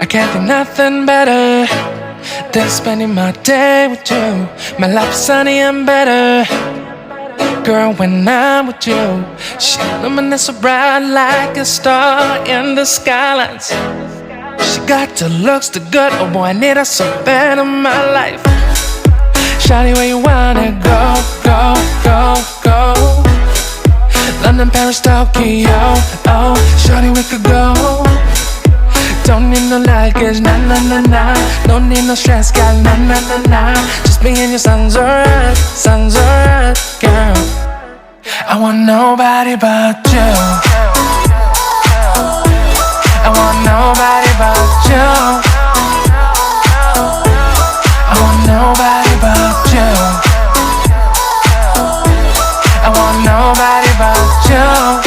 can't think nothing better than spending my day with you. My life is sunny and better, girl, when I'm with you. She illuminates so bright like a star in the skylines. She got the looks, the good, oh boy, I need her so bad in my life. Shawty, where you wanna go, go, go, go? London, Paris, Tokyo, oh, shawty, we could go. Don't need no luggage, nah, nah, nah, nah. Don't need no stress, girl, nah, nah, nah, nah. Just me and your sounds alright, girl. I want nobody but you. I want nobody but you. I want nobody but you. I want nobody but you.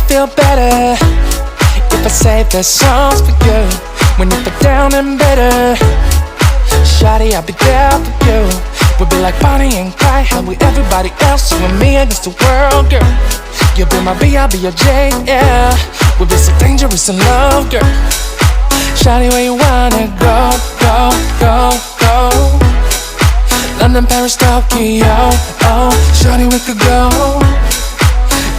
Feel better if I save the songs for you. When you feel down and bitter, shawty, I'll be there for you. We'll be like Bonnie and Clyde, how we everybody else, you and me against the world, girl. You'll be my B, I'll be your J, yeah. We'll be so dangerous in love, girl. Shawty, where you wanna go, go, go, go? London, Paris, Tokyo, oh, shawty, we could go.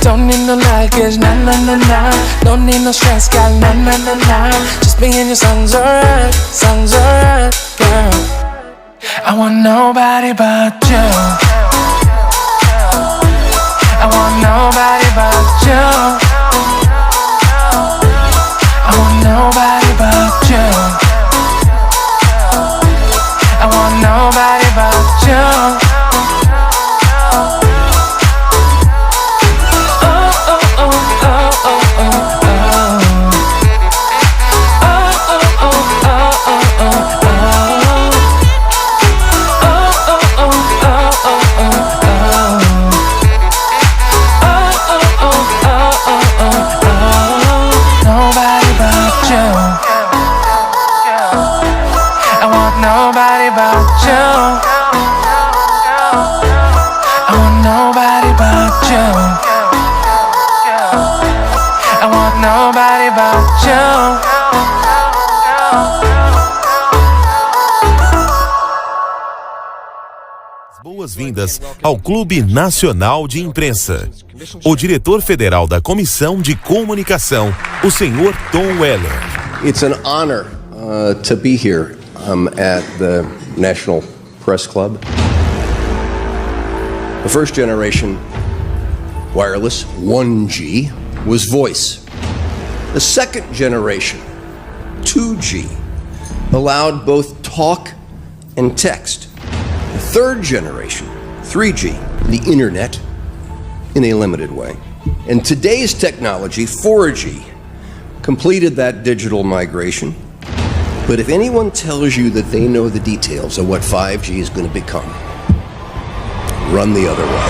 Don't need no luggage, nah, nah, nah, nah. Don't need no stress, girl, nah, nah, nah, nah. Just me and your sounds alright, girl. I want nobody but you. I want nobody but you. I want nobody but you. I want nobody but you. Nobody but you. I want nobody but you. I want nobody but you. Boas-vindas ao Clube Nacional de Imprensa. O diretor federal da Comissão de Comunicação, o senhor Tom Weller. It's an honor to be here at the National Press Club. The first generation wireless 1G was voice. The second generation 2G allowed both talk and text. The third generation 3G, the internet, in a limited way. And today's technology, 4G, completed that digital migration. But if anyone tells you that they know the details of what 5G is going to become, run the other way.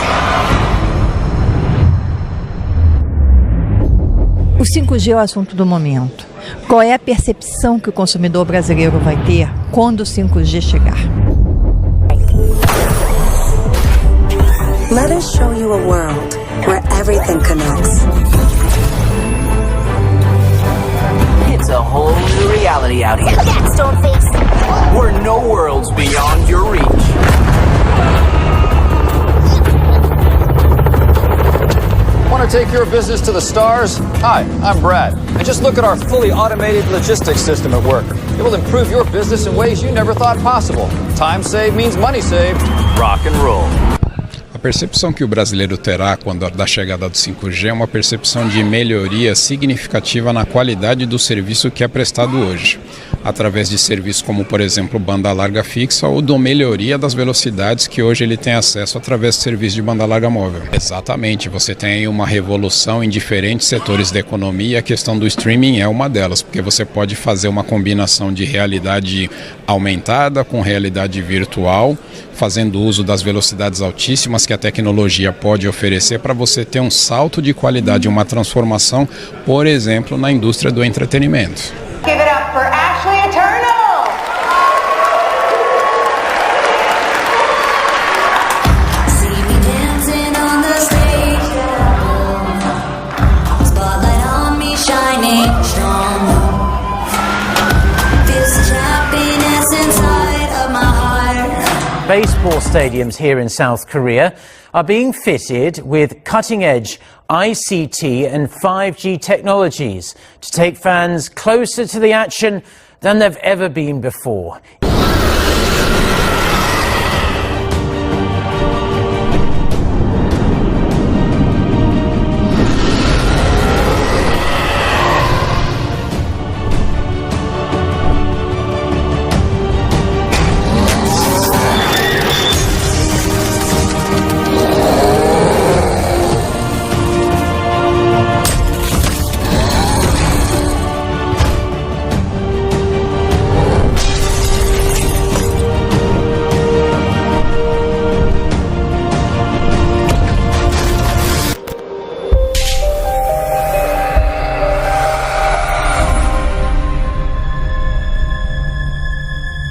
O 5G é o assunto do momento. Qual é a percepção que o consumidor brasileiro vai ter quando o 5G chegar? Let us show you a world where everything connects. It's a whole new reality out here. That stone face. Where no world's beyond your reach. Want to take your business to the stars? Hi, I'm Brad. And just look at our fully automated logistics system at work. It will improve your business in ways you never thought possible. Time saved means money saved. Rock and roll. A percepção que o brasileiro terá quando da chegada do 5G é uma percepção de melhoria significativa na qualidade do serviço que é prestado hoje. através de serviços como, por exemplo, banda larga fixa ou da melhoria das velocidades que hoje ele tem acesso através de serviços de banda larga móvel. Exatamente, você tem aí uma revolução em diferentes setores da economia e a questão do streaming é uma delas, porque você pode fazer uma combinação de realidade aumentada com realidade virtual, fazendo uso das velocidades altíssimas que a tecnologia pode oferecer para você ter um salto de qualidade, uma transformação, por exemplo, na indústria do entretenimento. Give it up for Ashley Eternal! Baseball stadiums here in South Korea are being fitted with cutting-edge ICT and 5G technologies to take fans closer to the action than they've ever been before.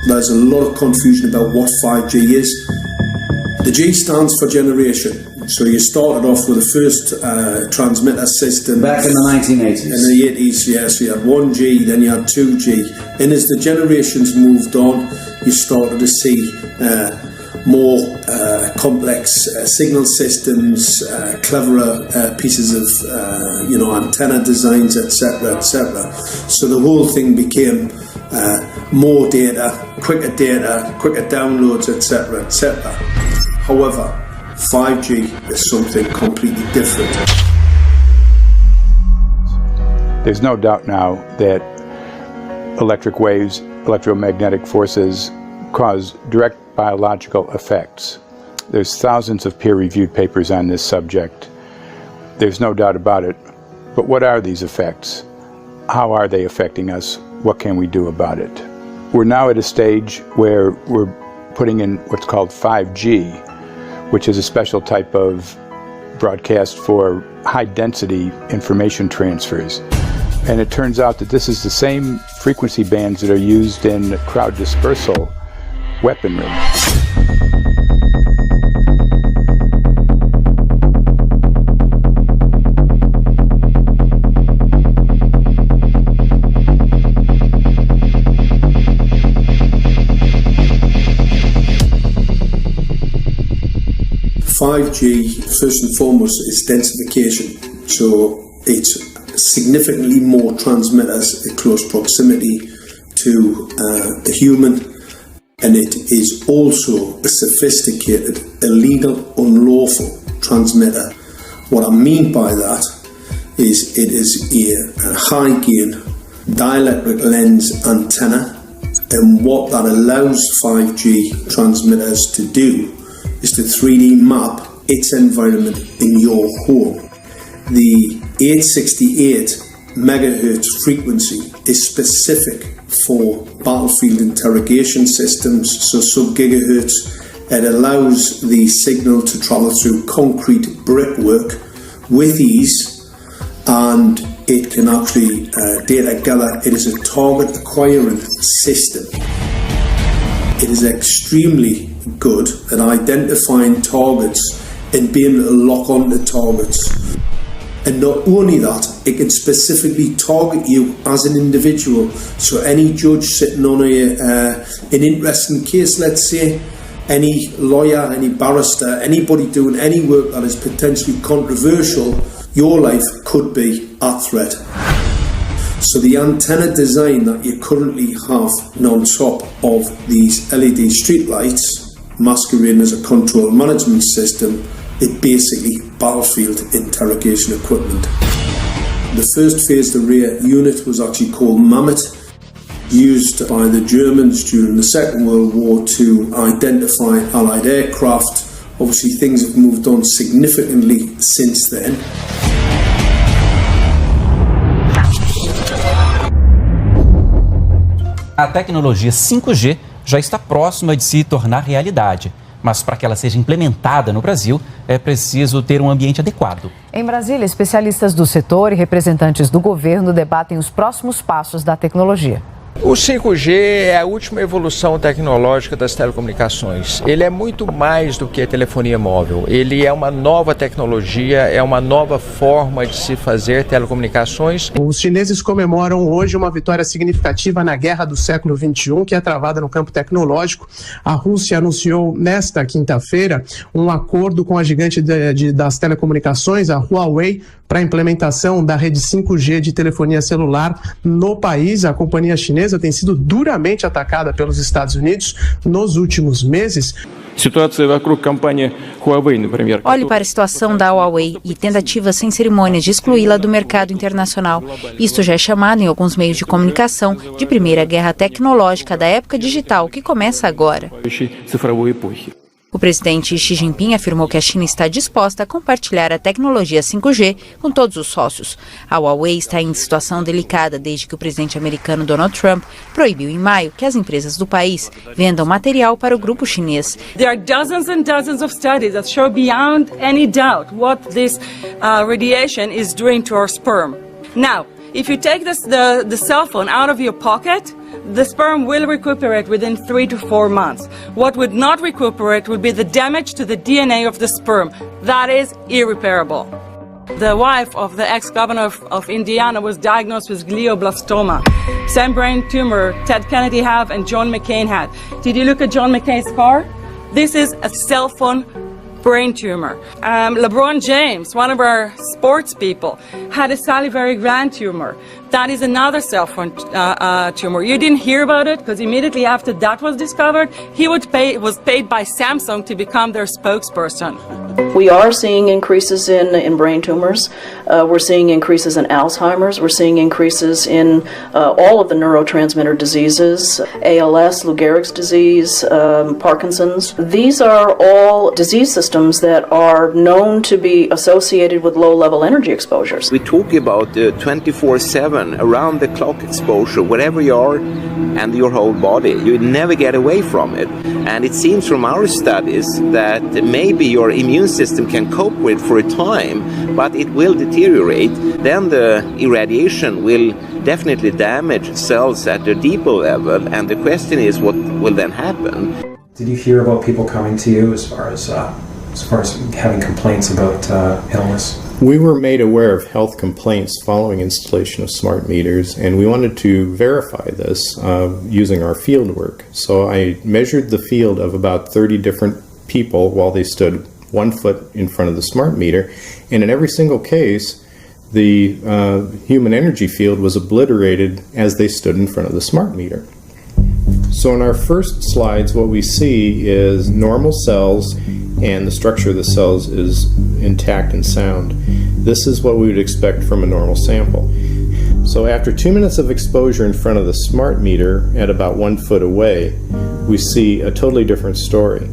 There's a lot of confusion about what 5G is. The G stands for generation. So you started off with the first transmitter system. Back in the 1980s. In the 80s, yes. You had 1G, then you had 2G. And as the generations moved on, you started to see more complex signal systems, cleverer pieces of antenna designs, etc., etc. So the whole thing became more data, quicker downloads, etc., etc. However, 5G is something completely different. There's no doubt now that electric waves, electromagnetic forces cause direct biological effects. There's thousands of peer-reviewed papers on this subject. There's no doubt about it. But what are these effects? How are they affecting us? What can we do about it? We're now at a stage where we're putting in what's called 5G, which is a special type of broadcast for high-density information transfers. And it turns out that this is the same frequency bands that are used in crowd dispersal weaponry. 5G, first and foremost, is densification. So it's significantly more transmitters in close proximity to the human, and it is also a sophisticated, illegal, unlawful transmitter. What I mean by that is it is a high-gain dielectric lens antenna, and what that allows 5G transmitters to do is to 3D map its environment in your home. The 868 megahertz frequency is specific for battlefield interrogation systems, so sub-gigahertz. It allows the signal to travel through concrete brickwork with ease, and it can actually data gather. It is a target acquiring system. It is extremely good at identifying targets and being able to lock onto targets. And not only that, it can specifically target you as an individual. So any judge sitting on an interesting case, let's say, any lawyer, any barrister, anybody doing any work that is potentially controversial, your life could be at threat. So the antenna design that you currently have on top of these LED streetlights, masquerading as a control management system, it basically battlefield interrogation equipment. The first phased array unit was actually called Mammoth. used by the Germans during the Second World War to identify Allied aircraft. Obviously, things have moved on significantly since then. A tecnologia 5G já está próxima de se tornar realidade. Mas para que ela seja implementada no Brasil, é preciso ter um ambiente adequado. Em Brasília, especialistas do setor e representantes do governo debatem os próximos passos da tecnologia. O 5G é a última evolução tecnológica das telecomunicações. Ele é muito mais do que a telefonia móvel. Ele é uma nova tecnologia, é uma nova forma de se fazer telecomunicações. Os chineses comemoram hoje uma vitória significativa na guerra do século XXI, que é travada no campo tecnológico. A Rússia anunciou nesta quinta-feira um acordo com a gigante das telecomunicações, a Huawei, para a implementação da rede 5G de telefonia celular no país. A companhia chinesa tem sido duramente atacada pelos Estados Unidos nos últimos meses. Olhe para a situação da Huawei e tentativas sem cerimônias de excluí-la do mercado internacional. Isto já é chamado em alguns meios de comunicação de primeira guerra tecnológica da época digital, que começa agora. O presidente Xi Jinping afirmou que a China está disposta a compartilhar a tecnologia 5G com todos os sócios. A Huawei está em situação delicada desde que o presidente americano Donald Trump proibiu em maio que as empresas do país vendam material para o grupo chinês. There are dozens and dozens of studies that show beyond any doubt what this radiation is doing to our sperm. Now, if you take the cell phone out of your pocket, the sperm will recuperate within 3 to 4 months. What would not recuperate would be the damage to the DNA of the sperm. That is irreparable. The wife of the ex-governor of Indiana was diagnosed with glioblastoma. Same brain tumor Ted Kennedy had and John McCain had. Did you look at John McCain's car? This is a cell phone brain tumor. LeBron James, one of our sports people, had a salivary gland tumor. That is another cell phone tumor. You didn't hear about it because immediately after that was discovered, he was paid by Samsung to become their spokesperson. We are seeing increases in brain tumors. We're seeing increases in Alzheimer's. We're seeing increases in all of the neurotransmitter diseases, ALS, Lou Gehrig's disease, Parkinson's. These are all disease systems that are known to be associated with low-level energy exposures. We talk about 24/7, around-the-clock exposure, wherever you are and your whole body. You never get away from it. And it seems from our studies that maybe your immune system can cope with for a time, but it will deteriorate. Then the irradiation will definitely damage cells at a deeper level, and the question is what will then happen. Did you hear about people coming to you as far as having complaints about illness? We were made aware of health complaints following installation of smart meters, and we wanted to verify this using our field work. So I measured the field of about 30 different people while they stood 1 foot in front of the smart meter, and in every single case the human energy field was obliterated as they stood in front of the smart meter. So in our first slides, what we see is normal cells, and the structure of the cells is intact and sound. This is what we would expect from a normal sample. So after 2 minutes of exposure in front of the smart meter at about 1 foot away, we see a totally different story.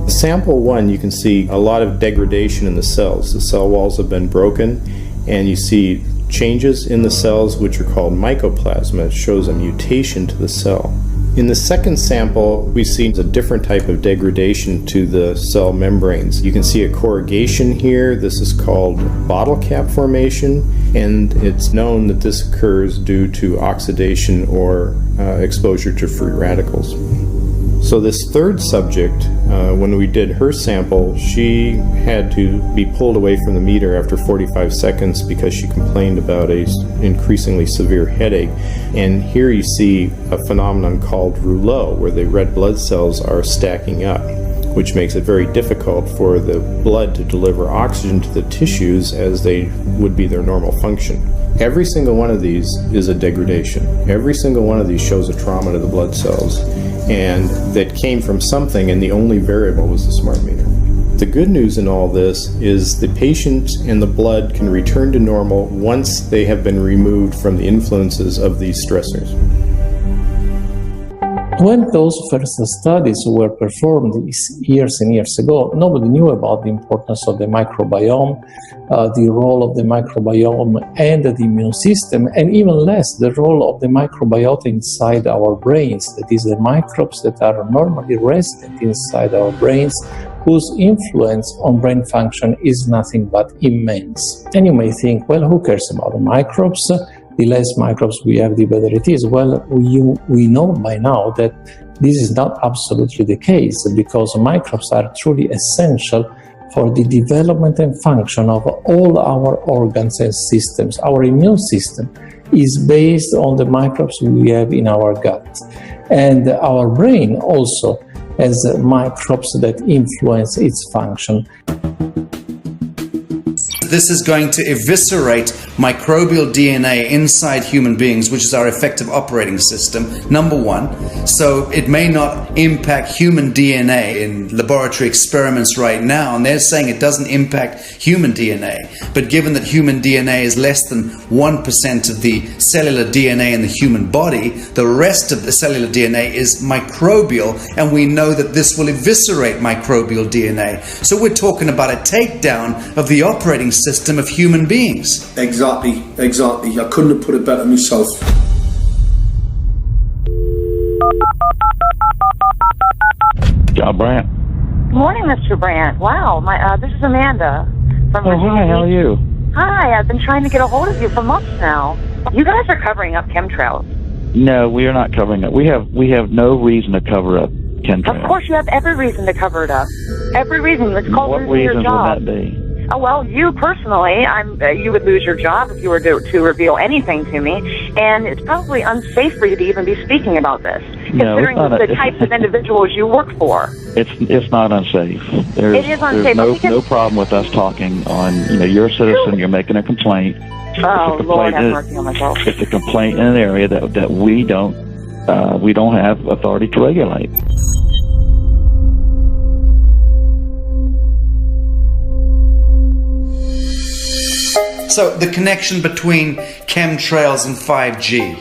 Sample 1, you can see a lot of degradation in the cells. The cell walls have been broken, and you see changes in the cells which are called mycoplasma. It shows a mutation to the cell. In the second sample, we see a different type of degradation to the cell membranes. You can see a corrugation here. This is called bottle cap formation, and it's known that this occurs due to oxidation or exposure to free radicals. So this third subject, when we did her sample, she had to be pulled away from the meter after 45 seconds because she complained about an increasingly severe headache. And here you see a phenomenon called rouleau, where the red blood cells are stacking up, which makes it very difficult for the blood to deliver oxygen to the tissues as they would be their normal function. Every single one of these is a degradation. Every single one of these shows a trauma to the blood cells, and that came from something, and the only variable was the smart meter. The good news in all this is the patient and the blood can return to normal once they have been removed from the influences of these stressors. When those first studies were performed years and years ago, nobody knew about the importance of the microbiome, the role of the microbiome and the immune system, and even less the role of the microbiota inside our brains, that is, the microbes that are normally resident inside our brains, whose influence on brain function is nothing but immense. And you may think, well, who cares about the microbes? The less microbes we have, the better it is. Well, we know by now that this is not absolutely the case, because microbes are truly essential for the development and function of all our organs and systems. Our immune system is based on the microbes we have in our gut. And our brain also has microbes that influence its function. This is going to eviscerate microbial DNA inside human beings, which is our effective operating system, number one. So it may not impact human DNA in laboratory experiments right now, and they're saying it doesn't impact human DNA. But given that human DNA is less than 1% of the cellular DNA in the human body, the rest of the cellular DNA is microbial, and we know that this will eviscerate microbial DNA. So we're talking about a takedown of the operating system of human beings. Exactly. I couldn't have put it better myself. John Brandt. Good morning, Mr. Brandt. Wow, this is Amanda from Virginia. Hi, how are you? Hi, I've been trying to get a hold of you for months now. You guys are covering up chemtrails. No, we are not covering it. We have no reason to cover up chemtrails. Of course, you have every reason to cover it up. Every reason. It's called What losing your reasons job. would that be? Oh, well, you personally, you would lose your job if you were to reveal anything to me, and it's probably unsafe for you to even be speaking about this, No, considering it's not the types of individuals you work for. It's not unsafe. It is unsafe. There's no problem with us talking on. You're a citizen. You're making a complaint. Oh, Lord, have mercy on myself. It's a complaint in an area that we don't have authority to regulate. So the connection between chemtrails and 5G.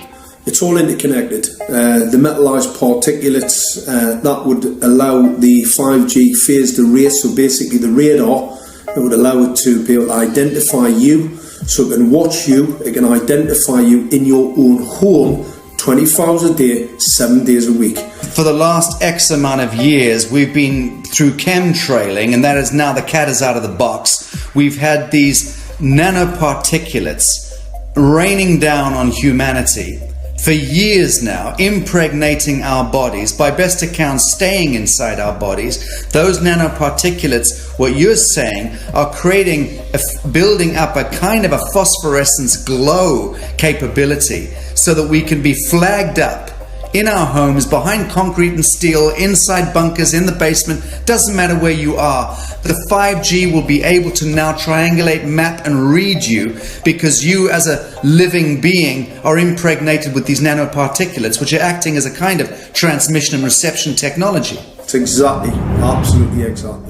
It's all interconnected. The metallized particulates that would allow the 5G phased array, so basically the radar, it would allow it to be able to identify you, so it can watch you, it can identify you in your own home 24 hours a day, 7 days a week. For the last X amount of years, we've been through chemtrailing, and that is now the cat is out of the box. We've had these nanoparticulates raining down on humanity for years now, impregnating our bodies, by best account staying inside our bodies. Those nanoparticulates, what you're saying, are building up a kind of a phosphorescence glow capability, so that we can be flagged up in our homes, behind concrete and steel, inside bunkers, in the basement, doesn't matter where you are. The 5G will be able to now triangulate, map and read you, because you as a living being are impregnated with these nanoparticulates, which are acting as a kind of transmission and reception technology. It's exactly, absolutely exactly.